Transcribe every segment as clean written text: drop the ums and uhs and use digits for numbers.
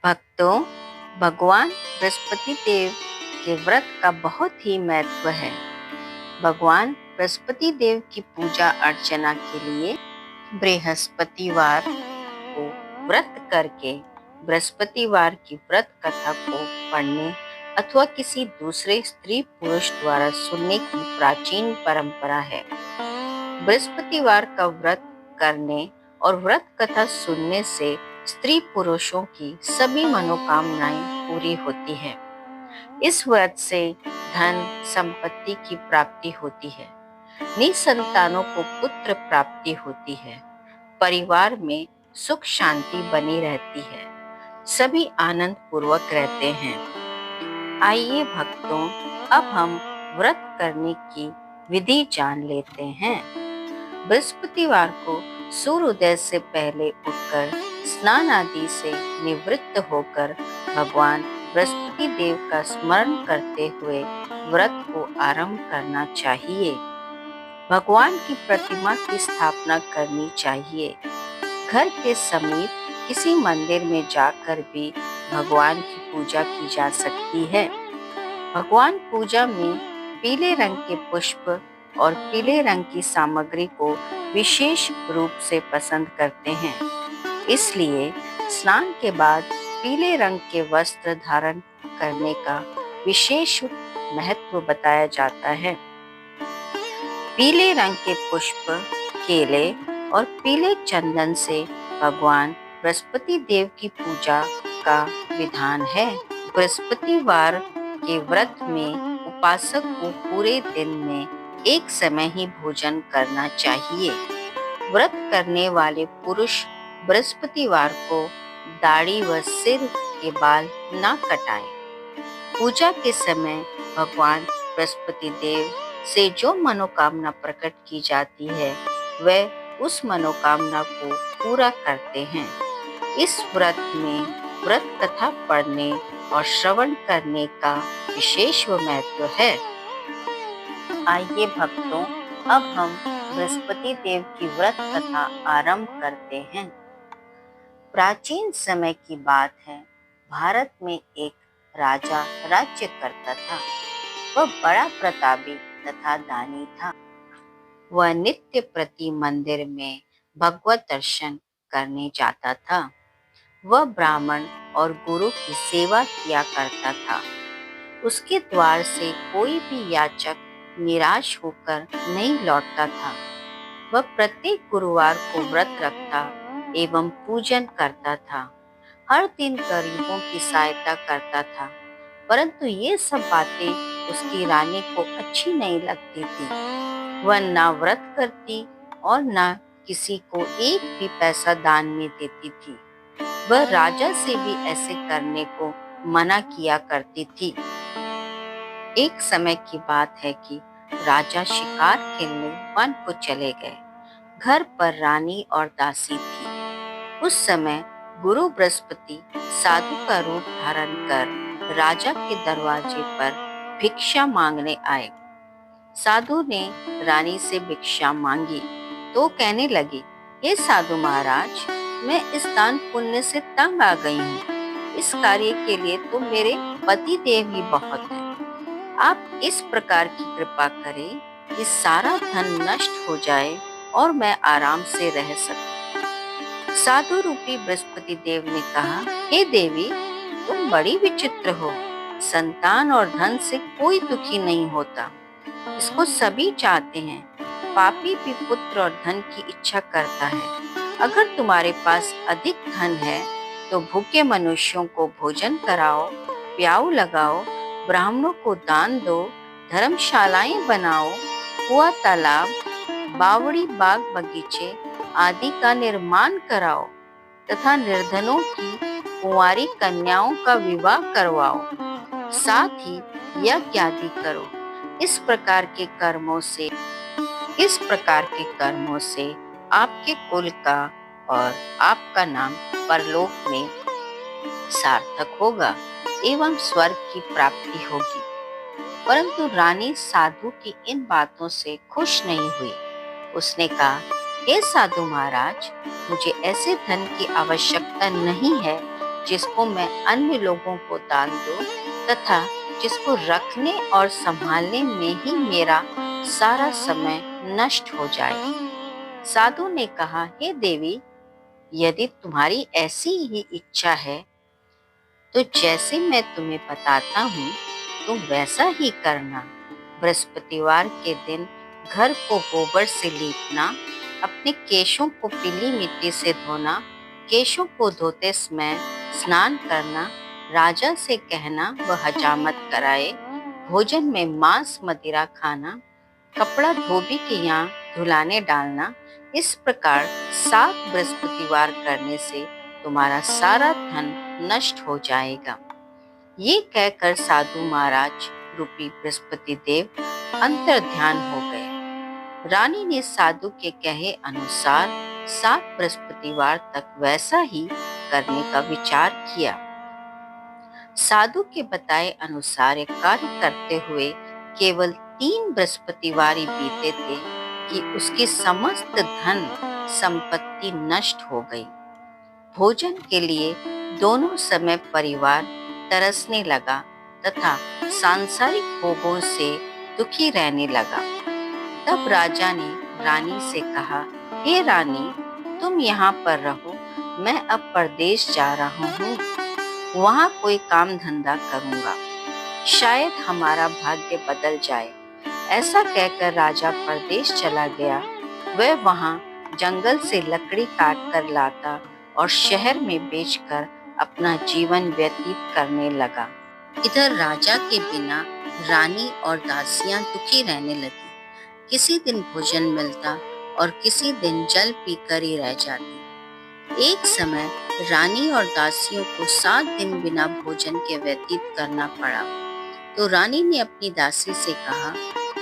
भक्तों, भगवान बृहस्पति देव के व्रत का बहुत ही महत्व है। भगवान बृहस्पति देव की पूजा अर्चना के लिए बृहस्पतिवार को व्रत करके बृहस्पतिवार की व्रत कथा को पढ़ने अथवा किसी दूसरे स्त्री पुरुष द्वारा सुनने की प्राचीन परंपरा है। बृहस्पतिवार का व्रत करने और व्रत कथा सुनने से स्त्री पुरुषों की सभी मनोकामनाएं पूरी होती है। इस व्रत से धन संपत्ति की प्राप्ति होती है, निसंतानों को पुत्र प्राप्ति होती है, परिवार में सुख शांति बनी रहती है, सभी आनंद पूर्वक रहते हैं। आइए भक्तों, अब हम व्रत करने की विधि जान लेते हैं। बृहस्पतिवार को सूर्योदय से पहले उठकर स्नान आदि से निवृत्त होकर भगवान बृहस्पति देव का स्मरण करते हुए व्रत को आरंभ करना चाहिए। भगवान की प्रतिमा की स्थापना करनी चाहिए। घर के समीप किसी मंदिर में जाकर भी भगवान की पूजा की जा सकती है। भगवान पूजा में पीले रंग के पुष्प और पीले रंग की सामग्री को विशेष रूप से पसंद करते हैं। इसलिए स्नान के बाद पीले रंग के वस्त्र धारण करने का विशेष महत्व बताया जाता है। पीले रंग के पुष्प, केले और पीले चंदन से भगवान बृहस्पति देव की पूजा का विधान है। बृहस्पतिवार के व्रत में उपासक को पूरे दिन में एक समय ही भोजन करना चाहिए। व्रत करने वाले पुरुष बृहस्पतिवार को दाढ़ी व सिर के बाल न कटाएं। पूजा के समय भगवान बृहस्पति देव से जो मनोकामना प्रकट की जाती है वह उस मनोकामना को पूरा करते हैं। इस व्रत में व्रत कथा पढ़ने और श्रवण करने का विशेष महत्व है। आइए भक्तों, अब हम बृहस्पति देव की व्रत कथा आरंभ करते हैं। प्राचीन समय की बात है। भारत में एक राजा राज्य करता था। वह बड़ा प्रतापी तथा दानी था। वह नित्य प्रति मंदिर में भगवत दर्शन करने जाता था। वह ब्राह्मण और गुरु की सेवा किया करता था। उसके द्वार से कोई भी याचक निराश होकर नहीं लौटता था। वह प्रत्येक गुरुवार को व्रत रखता एवं पूजन करता था। हर दिन गरीबों की सहायता करता था। परंतु ये सब बातें उसकी रानी को अच्छी नहीं लगती थी। वह ना व्रत करती और ना किसी को एक भी पैसा दान में देती थी। वह राजा से भी ऐसे करने को मना किया करती थी। एक समय की बात है कि राजा शिकार खेलने वन को चले गए। घर पर रानी और दासी थी। उस समय गुरु बृहस्पति साधु का रूप धारण कर राजा के दरवाजे पर भिक्षा मांगने आए। साधु ने रानी से भिक्षा मांगी तो कहने लगी, हे साधु महाराज, मैं इस दान पुण्य से तंग आ गई हूँ। इस कार्य के लिए तो मेरे पति देव ही बहुत है। आप इस प्रकार की कृपा करें कि सारा धन नष्ट हो जाए और मैं आराम से रह सकूं। साधु रूपी बृहस्पति देव ने कहा, हे देवी, तुम बड़ी विचित्र हो। संतान और धन से कोई दुखी नहीं होता। इसको सभी चाहते हैं। पापी भी पुत्र और धन की इच्छा करता है। अगर तुम्हारे पास अधिक धन है तो भूखे मनुष्यों को भोजन कराओ, प्याऊ लगाओ, ब्राह्मणों को दान दो, धर्मशालाएं बनाओ, कुआं तालाब, बावड़ी बाग बगीचे आदि का निर्माण कराओ तथा निर्धनों की कुंवारी कन्याओं का विवाह करवाओ। साथ ही यज्ञ आदि करो। इस प्रकार के कर्मों से आपके कुल का और आपका नाम परलोक में सार्थक होगा एवं स्वर्ग की प्राप्ति होगी। परंतु रानी साधु की इन बातों से खुश नहीं हुई। उसने कहा, हे साधु महाराज, मुझे ऐसे धन की आवश्यकता नहीं है जिसको मैं अन्य लोगों को दान दूं तथा जिसको रखने और संभालने में ही मेरा सारा समय नष्ट हो जाए। साधु ने कहा, हे देवी, यदि तुम्हारी ऐसी ही इच्छा है तो जैसे मैं तुम्हें बताता हूँ तुम वैसा ही करना। बृहस्पतिवार के दिन घर को गोबर से लीपना, अपने केशों को पीली मिट्टी से धोना, केशों को धोते समय स्नान करना, राजा से कहना वह हजामत कराए, भोजन में मांस मदिरा खाना, कपड़ा धोबी के यहाँ धुलाने डालना। इस प्रकार 7 बृहस्पतिवार करने से तुम्हारा सारा धन नष्ट हो जाएगा। ये कहकर साधु महाराज रूपी बृहस्पति देव अंतर्ध्यान हो गए। रानी ने साधु के कहे अनुसार 7 बृहस्पतिवार तक वैसा ही करने का विचार किया। साधु के बताए अनुसार एक कार्य करते हुए केवल 3 बृहस्पतिवार ही बीते थे कि उसकी समस्त धन संपत्ति नष्ट हो गई। भोजन के लिए दोनों समय परिवार तरसने लगा तथा सांसारिक भोगों से दुखी रहने लगा। तब राजा ने रानी से कहा, हे रानी, तुम यहाँ पर रहो, मैं अब परदेश जा रहा हूँ, वहाँ कोई काम धंधा करूँगा, शायद हमारा भाग्य बदल जाए। ऐसा कहकर राजा परदेश चला गया। वह वहाँ जंगल से लकड़ी काट कर लाता और शहर में बेचकर अपना जीवन व्यतीत करने लगा। इधर राजा के बिना रानी और दासियां दुखी रहने लगी। किसी दिन भोजन मिलता और किसी दिन जल पीकर ही रह जाती। एक समय रानी और दासियों को 7 दिन बिना भोजन के व्यतीत करना पड़ा। तो रानी ने अपनी दासी से कहा,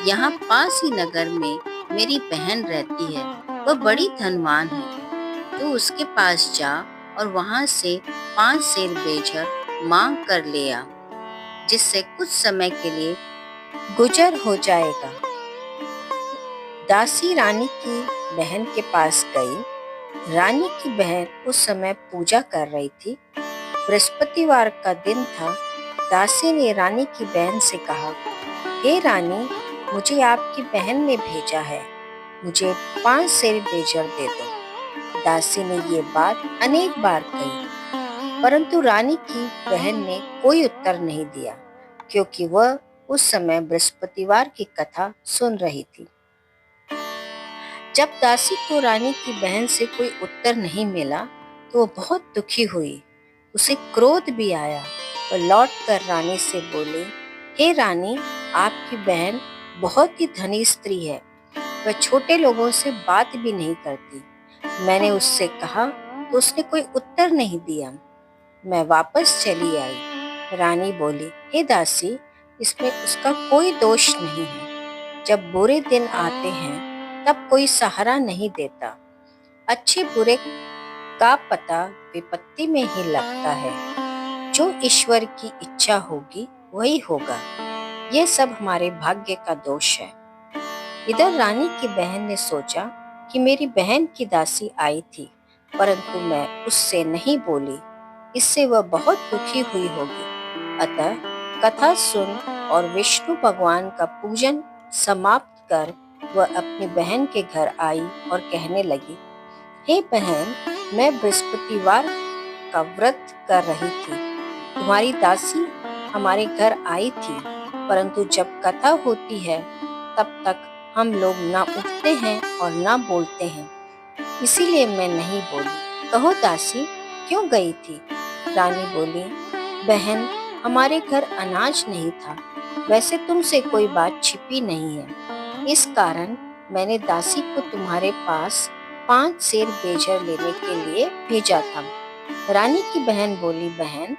यहाँ पास ही नगर में मेरी बहन रहती है, वह बड़ी धनवान है, तो उसके पास जा और वहां से 5 सेर बेजर मांग कर ले आ, जिससे कुछ समय के लिए गुजर हो जाएगा। दासी रानी की बहन के पास गई। रानी की बहन उस समय पूजा कर रही थी। बृहस्पतिवार का दिन था। दासी ने रानी की बहन से कहा, हे रानी, मुझे आपकी बहन ने भेजा है, मुझे 5 सेर बेजर दे दो। दासी ने ये बात अनेक बार कही, परंतु रानी की बहन ने कोई उत्तर नहीं दिया, क्योंकि वह उस समय बृहस्पतिवार की कथा सुन रही थी। जब दासी को रानी की बहन से कोई उत्तर नहीं मिला तो वो बहुत दुखी हुई। उसे क्रोध भी आया। वह लौट कर रानी से बोली, हे रानी, आपकी बहन बहुत ही धनी स्त्री है, वह छोटे लोगों से बात भी नहीं करती। मैंने उससे कहा तो उसने कोई उत्तर नहीं दिया। मैं वापस चली आई। रानी बोली, हे दासी, इसमें उसका कोई दोष नहीं है। जब बुरे दिन आते हैं तब कोई सहारा नहीं देता। अच्छे बुरे का पता विपत्ति में ही लगता है। जो ईश्वर की इच्छा होगी वही होगा। यह सब हमारे भाग्य का दोष है। इधर रानी की बहन ने सोचा कि मेरी बहन की दासी आई थी, परंतु मैं उससे नहीं बोली, इससे वह बहुत दुखी हुई होगी। अतः कथा सुन और विष्णु भगवान का पूजन समाप्त कर वह अपनी बहन के घर आई और कहने लगी, हे बहन, मैं बृहस्पतिवार का व्रत कर रही थी। तुम्हारी दासी हमारे घर आई थी, परंतु जब कथा होती है तब तक हम लोग ना उठते हैं और ना बोलते हैं, इसीलिए मैं नहीं बोली। कहो दासी, क्यों गई थी? रानी बोली, बहन, हमारे घर अनाज नहीं था। वैसे तुमसे कोई बात छिपी नहीं है, इस कारण मैंने दासी को तुम्हारे पास 5 सेर बेजर लेने के लिए भेजा था। रानी की बहन बोली, बहन,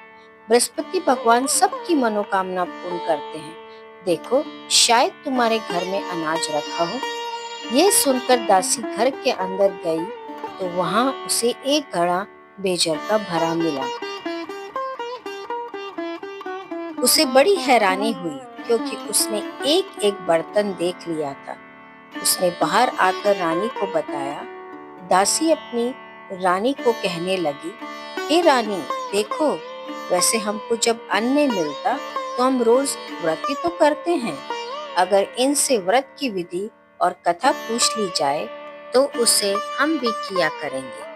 बृहस्पति भगवान सबकी मनोकामना पूर्ण करते हैं। देखो, शायद तुम्हारे घर में अनाज रखा हो। यह सुनकर दासी घर के अंदर गई तो वहां उसे एक घड़ा बेजर का भरा मिला। उसे बड़ी हैरानी हुई, क्योंकि उसने एक एक बर्तन देख लिया था। उसने बाहर आकर रानी को बताया। दासी अपनी रानी को कहने लगी, हे रानी, देखो, वैसे हमको जब अन्न नहीं मिलता तो हम रोज व्रत ही तो करते हैं। अगर इनसे व्रत की विधि और कथा पूछ ली जाए तो उसे हम भी किया करेंगे।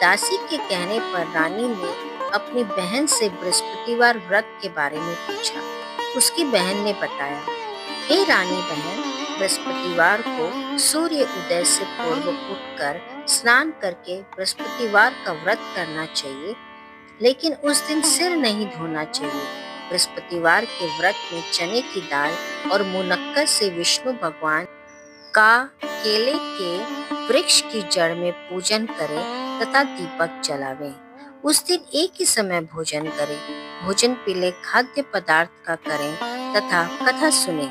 दासी के कहने पर रानी ने अपनी बहन से बृहस्पतिवार व्रत के बारे में पूछा। उसकी बहन ने बताया, हे रानी बहन, बृहस्पतिवार को सूर्य उदय से पूर्व उठकर स्नान करके बृहस्पतिवार का व्रत करना चाहिए, लेकिन उस दिन सिर नहीं धोना चाहिए। बृहस्पतिवार के व्रत में चने की दाल और मुनक्कर से विष्णु भगवान का केले के वृक्ष की जड़ में पूजन करें तथा दीपक जलावें। उस दिन एक ही समय भोजन करें। भोजन पीले खाद्य पदार्थ का करें तथा कथा सुने।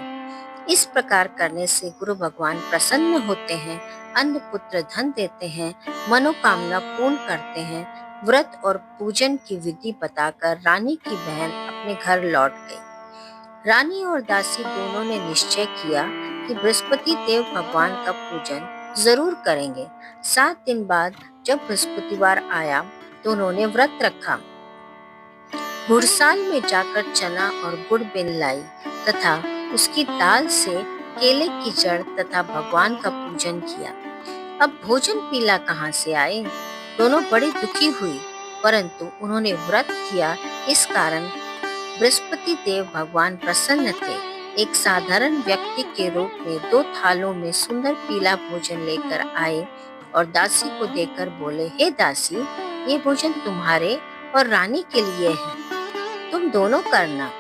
इस प्रकार करने से गुरु भगवान प्रसन्न होते हैं, अन्न पुत्र धन देते हैं, मनोकामना पूर्ण करते हैं। व्रत और पूजन की विधि बताकर रानी की बहन अपने घर लौट गई। रानी और दासी दोनों ने निश्चय किया कि बृहस्पति देव भगवान का पूजन जरूर करेंगे। 7 दिन बाद जब बृहस्पतिवार आया तो उन्होंने व्रत रखा। घुड़साल में जाकर चना और गुड़ बिन लाई तथा उसकी दाल से केले की जड़ तथा भगवान का पूजन किया। अब भोजन पीला कहाँ से आए? दोनों बड़ी दुखी हुई, परंतु उन्होंने व्रत किया, इस कारण बृहस्पति देव भगवान प्रसन्न थे। एक साधारण व्यक्ति के रूप में 2 थालों में सुंदर पीला भोजन लेकर आए और दासी को देकर बोले, हे दासी, ये भोजन तुम्हारे और रानी के लिए है, तुम दोनों करना।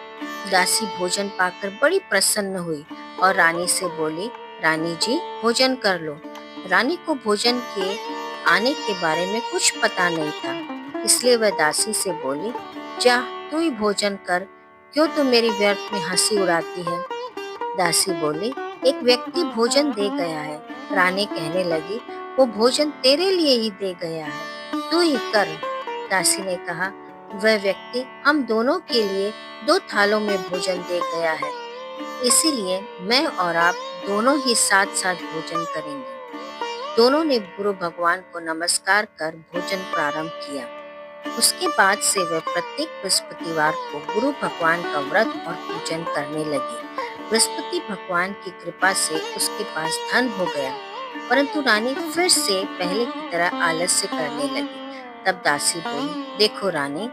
दासी भोजन पाकर बड़ी प्रसन्न हुई और रानी से बोली, रानी जी, भोजन कर लो। रानी को भोजन के आने के बारे में कुछ पता नहीं था, इसलिए वह दासी से बोली, जा तू ही भोजन कर, क्यों तू मेरी व्यर्थ में हंसी उड़ाती है? दासी बोली, एक व्यक्ति भोजन दे गया है। रानी कहने लगी, वो भोजन तेरे लिए ही दे गया है, तू ही कर। दासी ने कहा, वह व्यक्ति हम दोनों के लिए 2 थालों में भोजन दे गया है, इसीलिए मैं और आप दोनों ही साथ साथ भोजन करेंगे। दोनों ने गुरु भगवान को नमस्कार कर भोजन प्रारंभ किया। उसके बाद से वह प्रत्येक बृहस्पतिवार को गुरु भगवान का व्रत और पूजन करने लगी। बृहस्पति भगवान की कृपा से उसके पास धन हो गया, परंतु रानी फिर से पहले की तरह आलस्य करने लगी। तब दासी बोली, देखो रानी,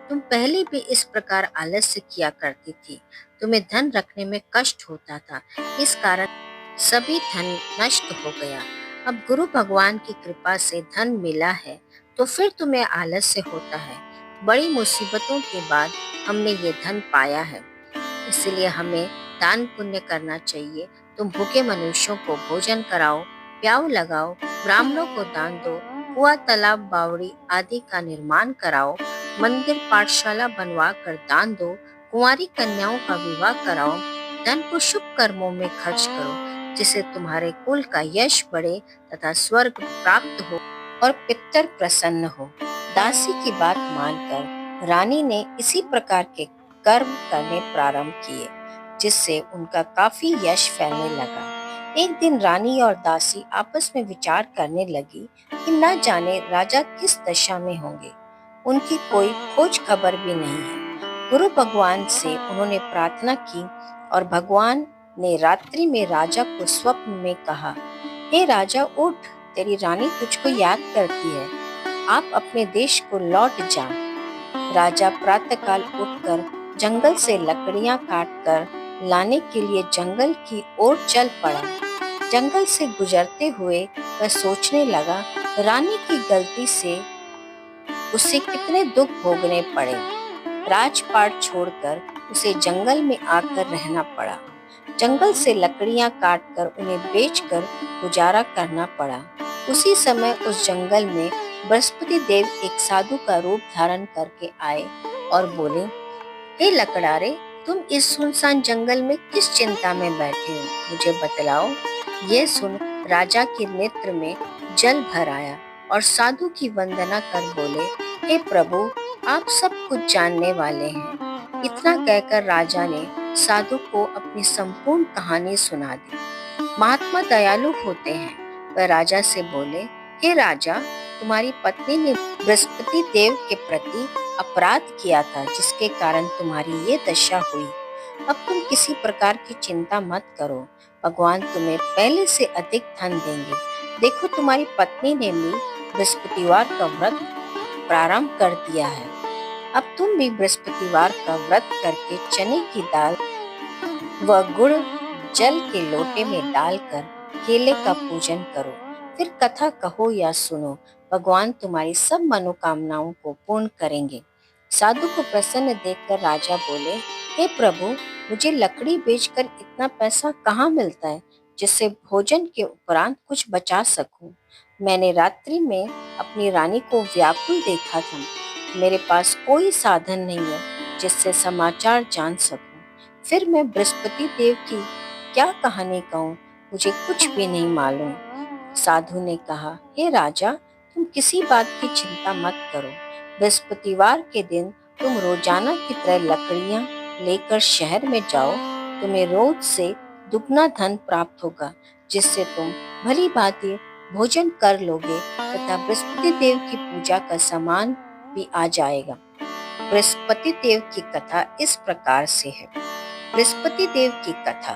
तुम पहले भी इस प्रकार आलस्य किया करती थी। तुम्हें धन रखने में कष्ट होता था, इस कारण सभी धन नष्ट हो गया। अब गुरु भगवान की कृपा से धन मिला है तो फिर तुम्हें आलस्य होता है। बड़ी मुसीबतों के बाद हमने ये धन पाया है, इसलिए हमें दान पुण्य करना चाहिए। तुम भूखे मनुष्यों को भोजन कराओ, प्याऊ लगाओ, ब्राह्मणों को दान दो, कुआं, तालाब, बावड़ी आदि का निर्माण कराओ, मंदिर, पाठशाला बनवा कर दान दो, कुंवारी कन्याओं का विवाह कराओ। धन को शुभ कर्मों में खर्च करो, जिससे तुम्हारे कुल का यश बढ़े तथा स्वर्ग प्राप्त हो और पितर प्रसन्न हो। दासी की बात मानकर रानी ने इसी प्रकार के कर्म करने प्रारंभ किए, जिससे उनका काफी यश फैलने लगा। एक दिन रानी और दासी आपस में विचार करने लगी कि न जाने राजा किस दशा में होंगे। उनकी कोई खोज खबर भी नहीं है। गुरु भगवान से उन्होंने प्रार्थना की और भगवान ने रात्रि में राजा को स्वप्न में कहा, हे राजा, उठ, तेरी रानी तुझको याद करती है, आप अपने देश को लौट जा। राजा प्रातःकाल उठकर जंगल से लकड़ियां काटकर लाने के लिए जंगल की ओर चल पड़ा। जंगल से गुजरते हुए वह सोचने लगा, रानी की गलती से उसे कितने दुख भोगने पड़े। राजपाट छोड़कर उसे जंगल में आकर रहना पड़ा। जंगल से लकड़ियां काटकर उन्हें बेचकर गुजारा करना पड़ा। उसी समय उस जंगल में बृहस्पति देव एक साधु का रूप धारण करके आए और बोले, हे लकड़ारे, तुम इस सुनसान जंगल में किस चिंता में बैठे हो, मुझे बतलाओ। यह सुन राजा के नेत्र में जल भर आया और साधु की वंदना कर बोले, हे प्रभु, आप सब कुछ जानने वाले हैं। इतना कहकर राजा ने साधु को अपनी संपूर्ण कहानी सुना दी। महात्मा दयालु होते हैं। वह राजा से बोले, हे राजा, तुम्हारी पत्नी ने बृहस्पति देव के प्रति अपराध किया था जिसके कारण तुम्हारी ये दशा हुई। अब तुम किसी प्रकार की चिंता मत करो, भगवान तुम्हें पहले से अधिक धन देंगे। देखो, तुम्हारी पत्नी ने भी बृहस्पतिवार का व्रत प्रारंभ कर दिया है। अब तुम भी बृहस्पतिवार का व्रत करके चने की दाल व गुड़ जल के लोटे में डालकर केले का पूजन करो। फिर कथा कहो या सुनो, भगवान तुम्हारी सब मनोकामनाओं को पूर्ण करेंगे। साधु को प्रसन्न देखकर राजा बोले, हे प्रभु, मुझे लकड़ी बेचकर इतना पैसा कहाँ मिलता है जिससे भोजन के उपरांत कुछ बचा सकूं? मैंने रात्रि में अपनी रानी को व्याकुल देखा था। मेरे पास कोई साधन नहीं है जिससे समाचार जान सकूं। फिर मैं बृहस्पति देव की क्या कहानी कहूँ, मुझे कुछ भी नहीं मालूम। साधु ने कहा, हे राजा, तुम किसी बात की चिंता मत करो। बृहस्पतिवार के दिन तुम रोजाना की तरह लकड़ियां लेकर शहर में जाओ। तुम्हें रोज से दुगना धन प्राप्त होगा, जिससे तुम भली भांति भोजन कर लोगे तथा बृहस्पति देव की पूजा का सामान भी आ जाएगा। बृहस्पति देव की कथा इस प्रकार से है। बृहस्पति देव की कथा।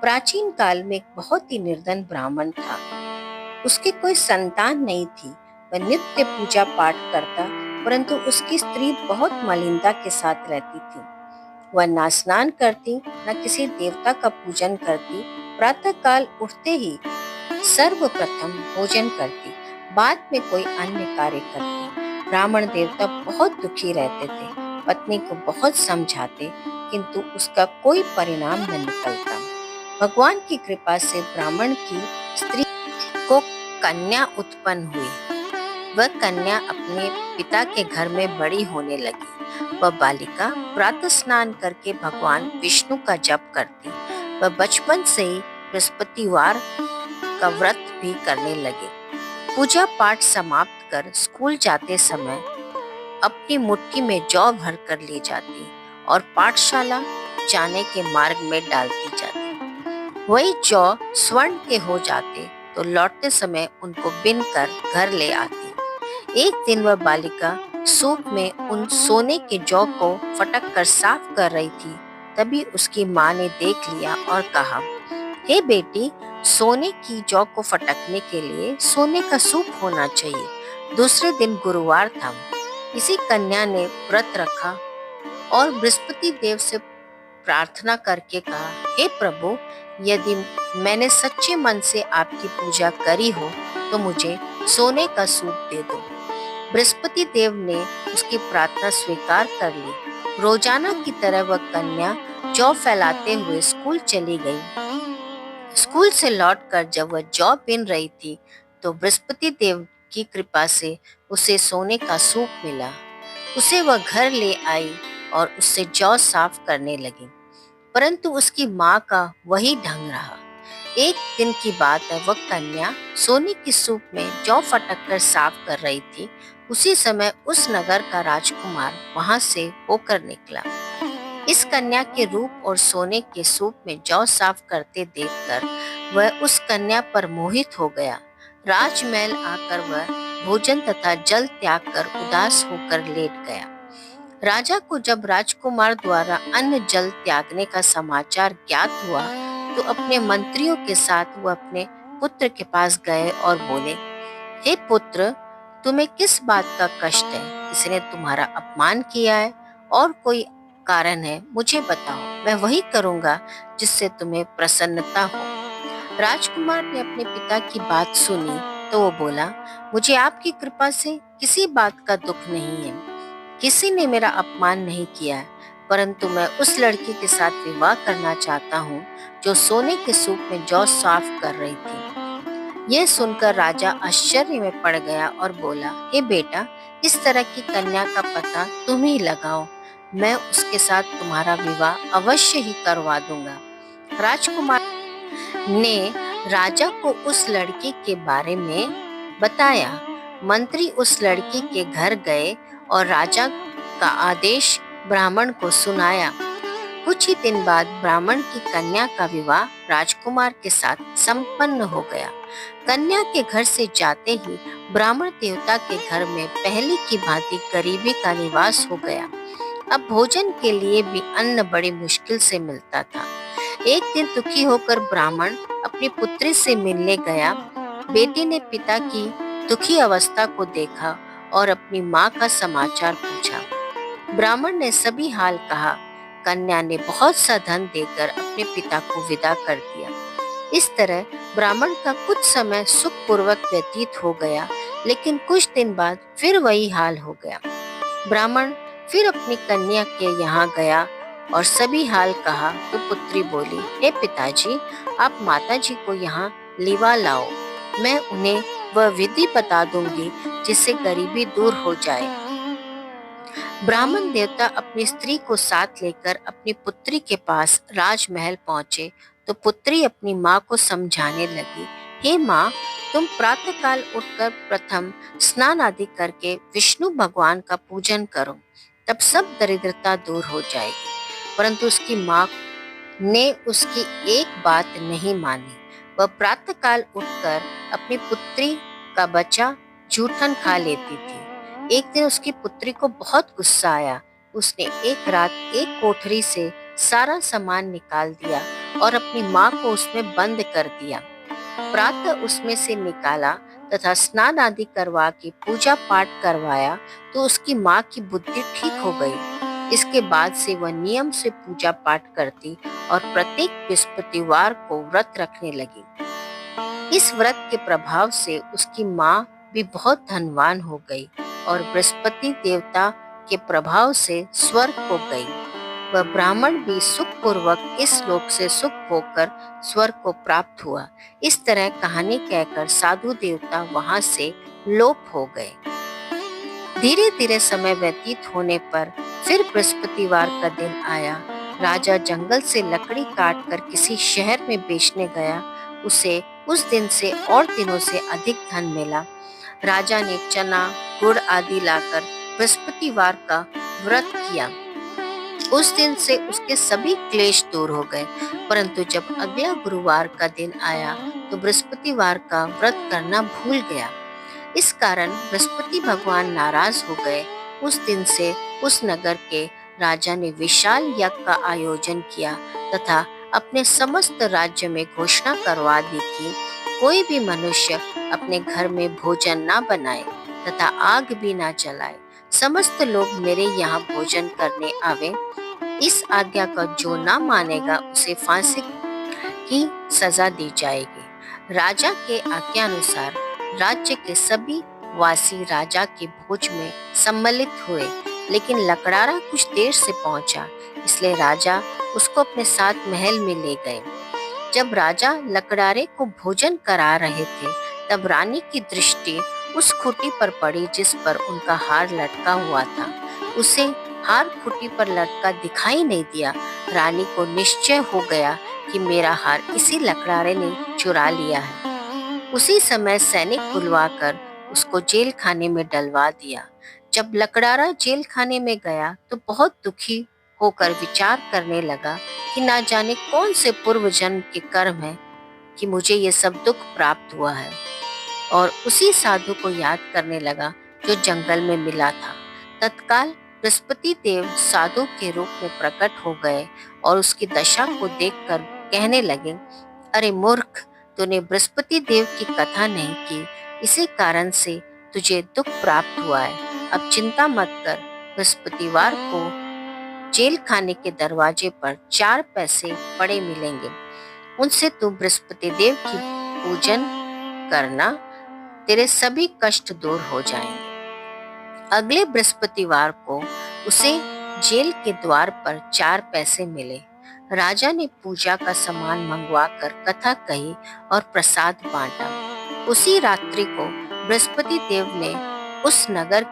प्राचीन काल में एक बहुत ही निर्धन ब्राह्मण था। उसकी कोई संतान नहीं थी। वह नित्य पूजा पाठ करता, परंतु उसकी स्त्री बहुत मलिनता के साथ रहती थी। वह ना स्नान करती, न किसी देवता का पूजन करती। प्रातः काल उठते ही सर्वप्रथम भोजन करती, बाद में कोई अन्य कार्य करती। ब्राह्मण देवता बहुत दुखी रहते थे। पत्नी को बहुत समझाते, किंतु उसका कोई परिणाम न निकलता। भगवान की कृपा से ब्राह्मण की स्त्री को कन्या उत्पन्न हुई। वह कन्या अपने पिता के घर में बड़ी होने लगी। वह बालिका प्रातः स्नान करके भगवान विष्णु का जप करती। वह बचपन से ही बृहस्पतिवार का व्रत भी करने लगे। पूजा पाठ समाप्त कर स्कूल जाते समय अपनी मुट्ठी में जौ भर कर ले जाती और पाठशाला जाने के मार्ग में डालती जाती। वही जौ स्वर्ण के हो जाते तो लौटते समय उनको बिन कर घर ले आती। एक दिन वह बालिका सूप में उन सोने के जौ को फटक कर साफ कर रही थी। तभी उसकी माँ ने देख लिया और कहा, हे बेटी, सोने की जौ को फटकने के लिए सोने का सूप होना चाहिए। दूसरे दिन गुरुवार था। इसी कन्या ने व्रत रखा और बृहस्पति देव से प्रार्थना करके कहा, हे प्रभु, यदि मैंने सच्चे मन से आपकी पूजा करी हो तो मुझे सोने का सूप दे दो। बृहस्पति देव ने उसकी प्रार्थना स्वीकार कर ली। रोजाना की तरह वह कन्या जौ फैलाते हुए स्कूल चली गई। स्कूल से लौटकर जब वह जौ बीन रही थी तो बृहस्पति देव की कृपा से उसे सोने का सूप मिला। उसे वह घर ले आई और उससे जौ साफ करने लगी, परंतु उसकी माँ का वही ढंग रहा। एक दिन की बात है, वह कन्या सोने की सूप में जौ फटक कर साफ कर रही थी। उसी समय उस नगर का राजकुमार वहां से होकर निकला। इस कन्या के रूप और सोने के सूप में जौ साफ करते देखकर वह उस कन्या पर मोहित हो गया। राजमहल आकर वह भोजन तथा जल त्याग कर उदास होकर लेट गया। राजा को जब राजकुमार द्वारा अन्न जल त्यागने का समाचार ज्ञात हुआ तो अपने मंत्रियों के साथ वह अपने पुत्र के पास गए और बोले, हे पुत्र, तुम्हें किस बात का कष्ट है? किसने तुम्हारा अपमान किया है और कोई कारण है? मुझे बताओ, मैं वही करूंगा जिससे तुम्हें प्रसन्नता हो। राजकुमार ने अपने पिता की बात सुनी तो वो बोला, मुझे आपकी कृपा से किसी बात का दुख नहीं है। किसी ने मेरा अपमान नहीं किया है, परंतु मैं उस लड़की के साथ विवाह करना चाहता हूँ जो सोने के सूप में जौ साफ कर रही थी। यह सुनकर राजा आश्चर्य में पड़ गया और बोला, हे बेटा, इस तरह की कन्या का पता तुम ही लगाओ। मैं उसके साथ तुम्हारा विवाह अवश्य ही करवा दूंगा। राजकुमार ने राजा को उस लड़की के बारे में बताया। मंत्री उस लड़की के घर गए और राजा का आदेश ब्राह्मण को सुनाया। कुछ ही दिन बाद ब्राह्मण की कन्या का विवाह राजकुमार के साथ संपन्न हो गया। कन्या के घर से जाते ही ब्राह्मण देवता के घर में पहले की भांति गरीबी का निवास हो गया। अब भोजन के लिए भी अन्न बड़ी मुश्किल से मिलता था। एक दिन दुखी होकर ब्राह्मण अपनी पुत्री से मिलने गया। बेटी ने पिता की दुखी अवस्था को देखा और अपनी माँ का समाचार पूछा। ब्राह्मण ने सभी हाल कहा। कन्या ने बहुत सा धन देकर अपने पिता को विदा कर दिया। इस तरह ब्राह्मण का कुछ समय सुखपूर्वक व्यतीत हो गया, लेकिन कुछ दिन बाद फिर वही हाल हो गया। ब्राह्मण फिर अपनी कन्या के यहाँ गया और सभी हाल कहा तो पुत्री बोली, हे पिताजी, आप माताजी को यहाँ लिवा लाओ। मैं उन्हें वह विधि बता दूंगी जिससे गरीबी दूर हो जाए। ब्राह्मण देवता अपनी स्त्री को साथ लेकर अपनी पुत्री के पास राजमहल पहुंचे तो पुत्री अपनी माँ को समझाने लगी, हे माँ, तुम प्रातःकाल उठकर प्रथम स्नान आदि करके विष्णु भगवान का पूजन करो, तब सब दरिद्रता दूर हो जाएगी। परंतु उसकी माँ ने उसकी एक बात नहीं मानी। वह प्रातःकाल उठकर अपनी पुत्री का बचा जूठन खा लेती थी। एक दिन उसकी पुत्री को बहुत गुस्सा आया। उसने एक रात एक कोठरी से सारा सामान निकाल दिया और अपनी माँ को उसमें बंद कर दिया। प्रातः उसमें से निकाला तथा स्नान आदि करवा के पूजा पाठ करवाया तो उसकी माँ की बुद्धि ठीक हो गई। इसके बाद से वह नियम से पूजा पाठ करती और प्रत्येक बृहस्पतिवार को व्रत रखने लगी। इस व्रत के प्रभाव से उसकी माँ भी बहुत धनवान हो गई और बृहस्पति देवता के प्रभाव से स्वर्ग को गई। वह ब्राह्मण भी सुखपूर्वक इस लोक से सुख होकर स्वर्ग को प्राप्त हुआ। इस तरह कहानी कहकर साधु देवता वहां से लोप हो गए। धीरे धीरे समय व्यतीत होने पर फिर बृहस्पतिवार का दिन आया। राजा जंगल से लकड़ी काटकर किसी शहर में बेचने गया। उसे उस दिन से और दिनों से अधिक धन मिला। राजा ने चना, गुड़ आदि लाकर बृहस्पतिवार का व्रत किया। उस दिन से उसके सभी क्लेश दूर हो गए। परंतु जब अगला गुरुवार का दिन आया तो बृहस्पतिवार का व्रत करना भूल गया। इस कारण बृहस्पति भगवान नाराज हो गए। उस दिन से उस नगर के राजा ने विशाल यज्ञ का आयोजन किया तथा अपने समस्त राज्य में घोषणा करवा दी कि कोई भी मनुष्य अपने घर में भोजन ना बनाए तथा आग भी ना जलाए। समस्त लोग मेरे यहाँ भोजन करने आवे। इस आज्ञा का जो ना मानेगा उसे फांसी की सजा दी जाएगी। राजा के आज्ञानुसार राज्य के सभी वासी राजा के भोज में सम्मिलित हुए, लेकिन लकड़ारा कुछ देर से पहुंचा, इसलिए राजा उसको अपने साथ महल में ले गए। जब राजा लकड़ारे को भोजन करा रहे थे तब रानी की दृष्टि उस खूंटी पर पड़ी जिस पर उनका हार लटका हुआ था। उसे हार खूंटी पर लटका दिखाई नहीं दिया। रानी को निश्चय हो गया कि मेरा हार इसी लकड़ारे ने चुरा लिया है। उसी समय सैनिक बुलवाकर उसको जेल खाने में डलवा दिया। जब लकड़ारा जेल खाने में गया तो बहुत दुखी होकर विचार करने लगा कि ना जाने कौन से पूर्व जन्म के कर्म है कि मुझे ये सब दुख प्राप्त हुआ है, और उसी साधु को याद करने लगा जो जंगल में मिला था। तत्काल बृहस्पति देव साधु के रूप में प्रकट हो गए और उसकी दशा को देखकर कहने लगे, अरे मूर्ख, तूने बृहस्पति देव की कथा नहीं की, इसी कारण से तुझे दुख प्राप्त हुआ है। अब चिंता मत कर, बृहस्पतिवार को जेल खाने के दरवाजे पर 4 पैसे पड़े मिलेंगे, उनसे तू बृहस्पति देव की पूजन करना, तेरे सभी कष्ट दूर हो जाएंगे। अगले बृहस्पतिवार को उसे जेल के द्वार पर 4 पैसे मिले। राजा ने पूजा का सामान मंगवाकर कथा कही और प्रसाद बांटा। उसी रात्रि को बृहस्पति देव ने उस नगर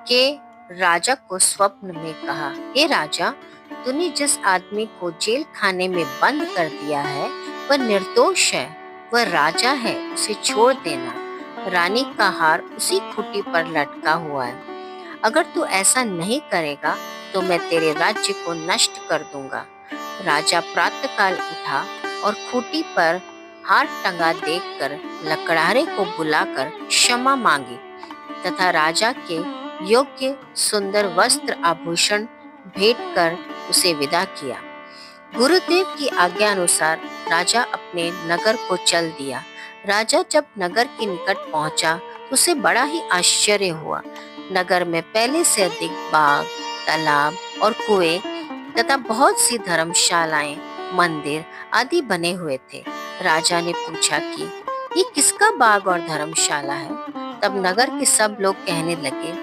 के राजा को स्वप्न में कहा, हे राजा, तूने जिस आदमी को जेल खाने में बंद कर दिया है वह निर्दोष है, वह राजा है, उसे छोड़ देना। रानी का हार उसी खूंटी पर लटका हुआ है। अगर तू ऐसा नहीं करेगा तो मैं तेरे राज्य को नष्ट कर दूंगा। राजा प्रातःकाल उठा और खूंटी पर हाथ टंगा देखकर लकड़हारे को बुलाकर क्षमा मांगी तथा राजा के योग्य सुंदर वस्त्र आभूषण भेंट कर उसे विदा किया। गुरुदेव की आज्ञा अनुसार राजा अपने नगर को चल दिया। राजा जब नगर के निकट पहुंचा तो उसे बड़ा ही आश्चर्य हुआ। नगर में पहले से अधिक बाग, तालाब और कुएं तथा बहुत सी धर्मशालाएं, मंदिर आदि बने हुए थे। राजा ने पूछा कि ये किसका बाग और धर्मशाला है? तब नगर के सब लोग कहने लगे,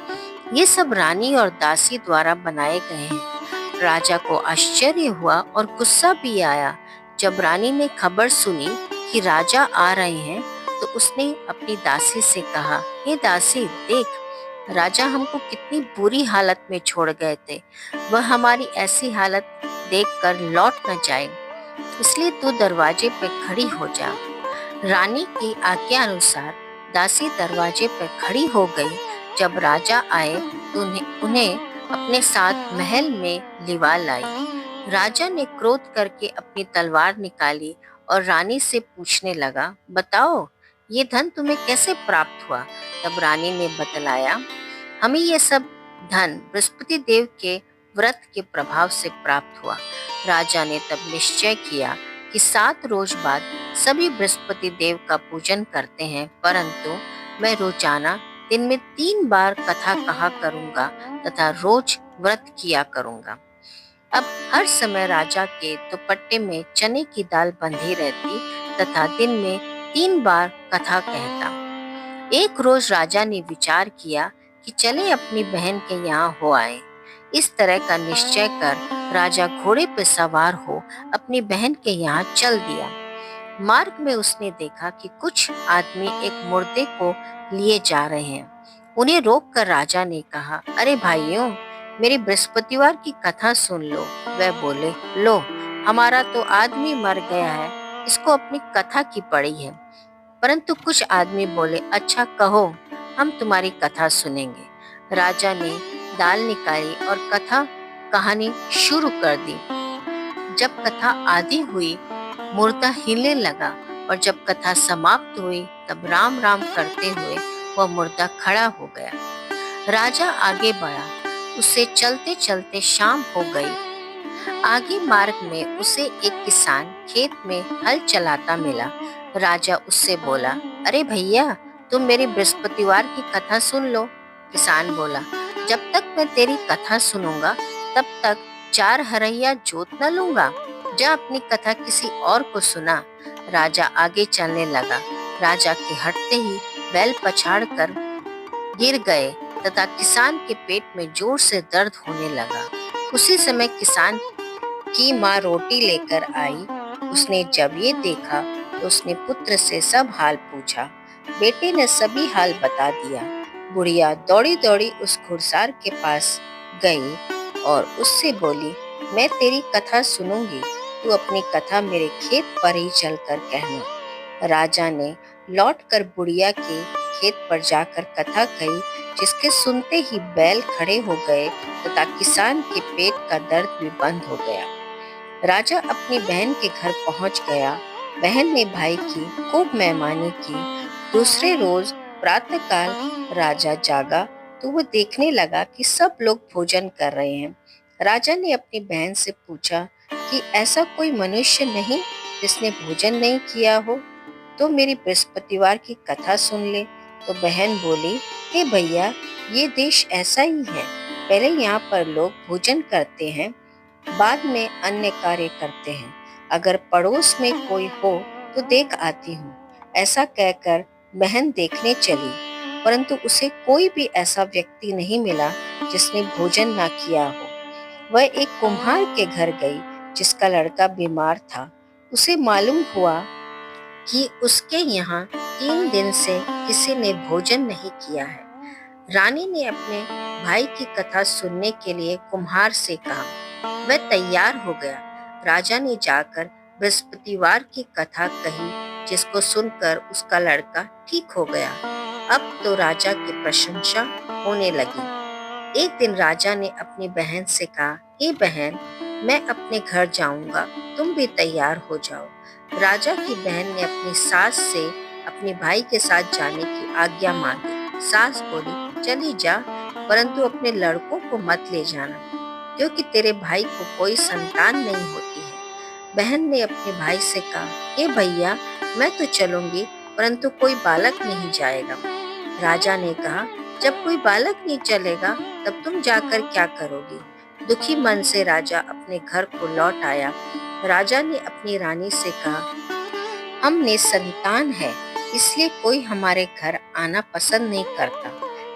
ये सब रानी और दासी द्वारा बनाए गए हैं। राजा को आश्चर्य हुआ और गुस्सा भी आया। जब रानी ने खबर सुनी कि राजा आ रहे हैं तो उसने अपनी दासी से कहा, हे दासी देख, राजा हमको कितनी बुरी हालत में छोड़ गए थे। वह हमारी ऐसी हालत देखकर लौट न जाए, इसलिए तू दरवाजे पे खड़ी हो जा। रानी की आज्ञा अनुसार दासी दरवाजे पर खड़ी हो गई। जब राजा आए तो उन्हें अपने साथ महल में लिवा लाई। राजा ने क्रोध करके अपनी तलवार निकाली और रानी से पूछने लगा, बताओ ये धन तुम्हें कैसे प्राप्त हुआ? तब रानी ने बतलाया, हमें ये सब धन बृहस्पति देव के व्रत के प्रभाव से प्राप्त हुआ। राजा ने तब निश्चय किया कि 7 रोज बाद सभी बृहस्पति देव का पूजन करते हैं, परंतु मैं रोजाना दिन में 3 बार कथा कहा करूंगा तथा रोज व्रत किया करूंगा। अब हर समय राजा के दुपट्टे में चने की दाल बंधी रहती तथा दिन में 3 बार कथा कहता। एक रोज राजा ने विचार किया कि चले अपनी बहन के यहाँ हो आए। इस तरह का निश्चय कर राजा घोड़े पर सवार हो अपनी बहन के यहाँ चल दिया। मार्ग में उसने देखा कि कुछ आदमी एक मुर्दे को लिए जा रहे हैं। उन्हें रोककर राजा ने कहा, अरे भाइयों, मेरी बृहस्पतिवार की कथा सुन लो। वह बोले, लो, हमारा तो आदमी मर गया है, इसको अपनी कथा की पड़ी है। परंतु कुछ आदमी बोले, अच्छा कहो, हम तुम्हारी कथा सुनेंगे। राजा ने दाल निकाली और कथा कहानी शुरू कर दी। जब कथा आधी हुई, मुर्दा हिलने लगा और जब कथा समाप्त हुई तब राम राम करते हुए वह मुर्दा खड़ा हो गया। राजा आगे बढ़ा। उसे चलते चलते शाम हो गई। आगे मार्ग में उसे एक किसान खेत में हल चलाता मिला। राजा उससे बोला, अरे भैया, तुम मेरी बृहस्पतिवार की कथा सुन लो। किसान बोला, जब तक मैं तेरी कथा सुनूंगा तब तक 4 हरैया जोत न लूंगा। जा अपनी कथा किसी और को सुना। राजा आगे चलने लगा। राजा के हटते ही बैल पछाड़ कर गिर गए तथा किसान के पेट में जोर से दर्द होने लगा। उसी समय किसान की माँ रोटी लेकर आई। उसने जब ये देखा तो उसने पुत्र से सब हाल पूछा। बेटे ने सभी हाल बता दिया। बुढ़िया दौड़ी दौड़ी उस घुड़सवार के पास गई और उससे बोली, मैं तेरी कथा सुनूंगी, तू अपनी कथा मेरे खेत पर ही चलकर कहना। राजा ने लौटकर बुढ़िया के खेत पर जाकर कथा कही, जिसके सुनते ही बैल खड़े हो गए तथा किसान के पेट का दर्द भी बंद हो गया। राजा अपनी बहन के घर पहुंच गया। बहन ने भाई की खूब मेहमानी की। दूसरे रोज प्रातःकाल राजा जागा तो वह देखने लगा कि सब लोग भोजन कर रहे हैं। राजा ने अपनी बहन से पूछा कि ऐसा कोई मनुष्य नहीं जिसने भोजन नहीं किया हो, तो मेरी बृहस्पतिवार की कथा सुन ले। तो बहन बोली, हे भैया, ये देश ऐसा ही है। पहले यहाँ पर लोग भोजन करते हैं, बाद में अन्य कार्य करते हैं। अगर पड़ोस में कोई हो तो देख आती हूँ। ऐसा कहकर बहन देखने चली, परंतु उसे कोई भी ऐसा व्यक्ति नहीं मिला जिसने भोजन ना किया हो। वह एक कुम्हार के घर गई जिसका लड़का बीमार था। उसे मालूम हुआ कि उसके यहाँ 3 दिन से किसी ने भोजन नहीं किया है। रानी ने अपने भाई की कथा सुनने के लिए कुम्हार से कहा। वह तैयार हो गया। राजा ने जाकर बृहस्पतिवार की कथा कही, जिसको सुनकर उसका लड़का ठीक हो गया। अब तो राजा की प्रशंसा होने लगी। एक दिन राजा ने अपनी बहन से कहा, हे बहन, मैं अपने घर जाऊंगा, तुम भी तैयार हो जाओ। राजा की बहन ने अपनी सास से अपने भाई के साथ जाने की आज्ञा मांगी। सास बोली, चली जा, परंतु अपने लड़कों को मत ले जाना, क्योंकि तेरे भाई को कोई संतान नहीं होती है। बहन ने अपने भाई से कहा, हे भैया, मैं तो चलूंगी, परंतु कोई बालक नहीं जाएगा। राजा ने कहा, जब कोई बालक नहीं चलेगा, तब तुम जाकर क्या करोगी? दुखी मन से राजा अपने घर को लौट आया। राजा ने अपनी रानी से कहा, हमने संतान है, इसलिए कोई हमारे घर आना पसंद नहीं करता।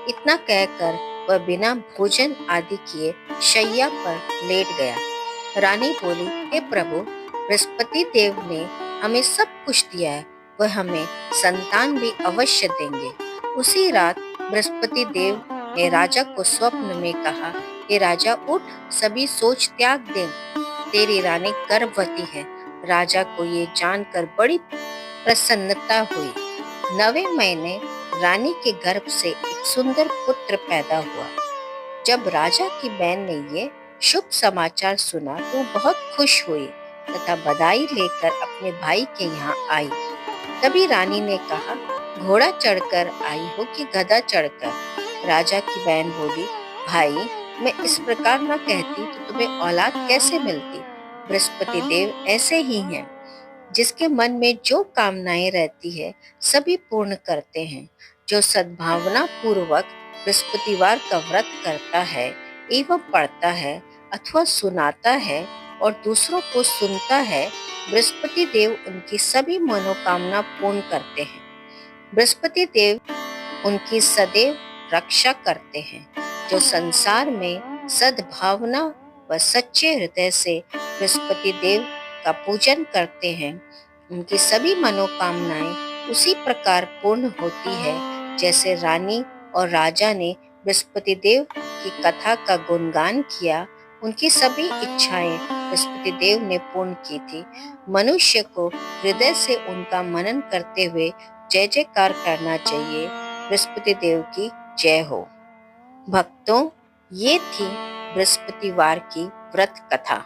इतना कहकर वह बिना भोजन आदि किए शैया पर लेट गया। रानी बोली, हे प्रभु, बृहस्पति देव ने हमें सब कुछ दिया है, वह हमें संतान भी अवश्य देंगे। उसी रात बृहस्पति देव ने राजा को स्वप्न में कहा, हे राजा, उठ, सभी सोच त्याग दे, तेरी रानी गर्भवती है। राजा को ये जानकर बड़ी प्रसन्नता हुई। 9वें महीने रानी के गर्भ से एक सुंदर पुत्र पैदा हुआ। जब राजा की बहन ने ये शुभ समाचार सुना तो बहुत खुश हुई तथा बधाई लेकर अपने भाई के यहाँ आई। तभी रानी ने कहा, घोड़ा चढ़कर आई हो कि गधा चढ़कर? राजा की बहन बोली, भाई, मैं इस प्रकार न कहती तो तुम्हें औलाद कैसे मिलती? बृहस्पति देव ऐसे ही हैं, जिसके मन में जो कामनाएं रहती है सभी पूर्ण करते हैं। जो सद्भावना पूर्वक बृहस्पतिवार का व्रत करता है एवं पढ़ता है अथवा सुनाता है और दूसरों को सुनता है, बृहस्पति देव उनकी सभी मनोकामना पूर्ण करते हैं। बृहस्पति देव उनकी सदैव रक्षा करते हैं। जो संसार में सद्भावना व सच्चे हृदय से बृहस्पति देव का पूजन करते हैं, उनकी सभी मनोकामनाएं उसी प्रकार पूर्ण होती है जैसे रानी और राजा ने बृहस्पति देव की कथा का गुणगान किया। उनकी सभी इच्छाएं बृहस्पति देव ने पूर्ण की थी। मनुष्य को हृदय से उनका मनन करते हुए जय जयकार करना चाहिए। बृहस्पति देव की जय हो। भक्तों, ये थी बृहस्पतिवार की व्रत कथा।